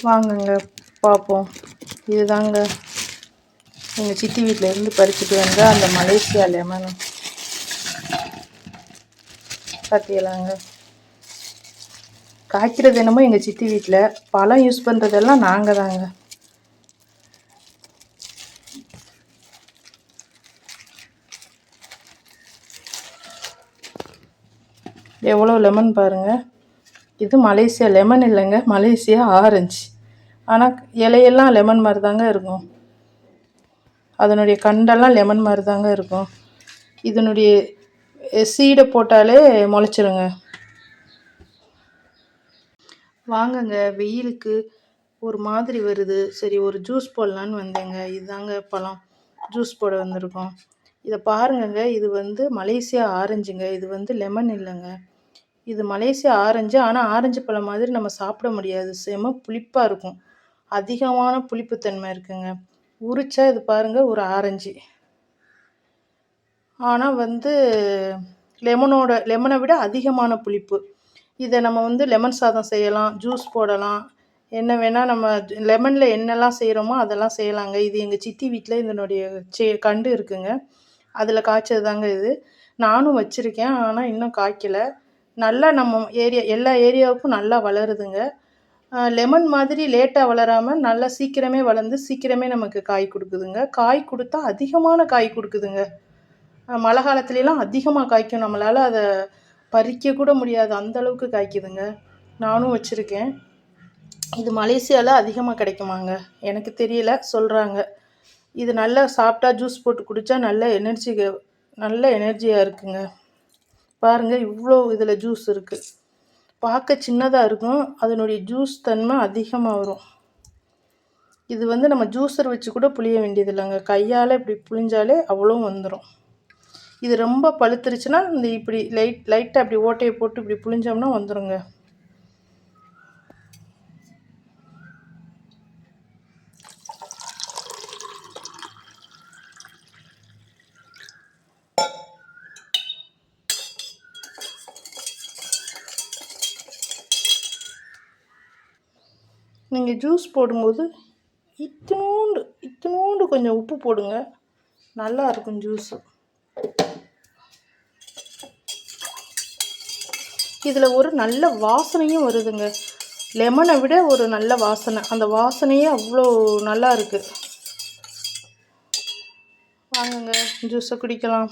வாங்குங்க பார்ப்போம். இதுதாங்க எங்கள் சித்தி வீட்டிலேருந்து பறிச்சுட்டு வந்த அந்த மலேசியா லெமன். பார்த்தீங்களாங்க, காய்க்கிறது என்னமோ எங்கள் சித்தி வீட்டில், பழம் யூஸ் பண்ணுறதெல்லாம் நாங்கள் தாங்க. எவ்வளோ லெமன் பாருங்கள். இது மலேசியா லெமன் இல்லைங்க, மலேசியா ஆரஞ்சு. ஆனால் இலையெல்லாம் லெமன் மாதிரி தாங்க இருக்கும். அதனுடைய கண்டெல்லாம் லெமன் மாதிரி தாங்க இருக்கும். இதனுடைய சீடை போட்டாலே முளைச்சிருங்க. வாங்கங்க, வெயிலுக்கு ஒரு மாதிரி வருது, சரி ஒரு ஜூஸ் போடலான்னு வந்தேங்க. இதுதாங்க பழம், ஜூஸ் போட வந்திருக்கோம். இதை பாருங்கங்க, இது மலேசியா ஆரஞ்சுங்க. இது லெமன் இல்லைங்க, இது மலேசியா ஆரஞ்சு. ஆனால் ஆரஞ்சு பழம் மாதிரி நம்ம சாப்பிட முடியாது, செம புளிப்பாக இருக்கும். அதிகமான புளிப்புத்தன்மை இருக்குங்க. உரிச்சா இது பாருங்கள் ஒரு ஆரஞ்சு. ஆனால் லெமனை விட அதிகமான புளிப்பு. இதை நம்ம லெமன் சாதம் செய்யலாம், ஜூஸ் போடலாம், என்ன வேணால் நம்ம லெமனில் என்னெல்லாம் செய்கிறோமோ அதெல்லாம் செய்யலாங்க. இது எங்கள் சித்தி வீட்டில் இதனுடைய கண்டு இருக்குங்க, அதில் காய்ச்சது தாங்க இது. நானும் வச்சுருக்கேன், ஆனால் இன்னும் காய்க்கலை. நல்லா நம்ம எல்லா ஏரியாவுக்கும் நல்லா வளருதுங்க. லெமன் மாதிரி லேட்டாக வளராமல் நல்லா சீக்கிரமே வளர்ந்து சீக்கிரமே நமக்கு காய் கொடுக்குதுங்க. காய் கொடுத்தா அதிகமான காய் கொடுக்குதுங்க. மழை காலத்துலலாம் அதிகமாக காய்க்கும், நம்மளால் அதை பறிக்க கூட முடியாது, அந்தளவுக்கு காய்க்குதுங்க. நானும் வச்சுருக்கேன். இது மலேசியாவில் அதிகமாக கிடைக்குமாங்க, எனக்கு தெரியல, சொல்கிறாங்க. இது நல்லா சாப்பிட்டா ஜூஸ் போட்டு குடித்தா நல்ல எனர்ஜியாக இருக்குங்க. பாருங்கள், இவ்வளோ இதில் ஜூஸ் இருக்குது. பார்க்க சின்னதாக இருக்கும், அதனுடைய ஜூஸ் தன்மை அதிகமாக வரும். இது நம்ம ஜூஸர் வச்சு கூட புளிய வேண்டியது இல்லைங்க, கையால் இப்படி புளிஞ்சாலே அவ்வளோ வந்துடும். இது ரொம்ப பழுத்துருச்சுன்னா இந்த இப்படி லைட்டாக அப்படி ஓட்டையை போட்டு இப்படி புளிஞ்சோம்னா வந்துடுங்க. நீங்கள் ஜூஸ் போடும்போது இத்தினூண்டு கொஞ்சம் உப்பு போடுங்க, நல்லா இருக்கும் ஜூஸு. இதில் ஒரு நல்ல வாசனையும் வருதுங்க, லெமனை விட ஒரு நல்ல வாசனை, அந்த வாசனையே அவ்வளோ நல்லா இருக்குது. வாங்குங்க, ஜூஸை குடிக்கலாம்.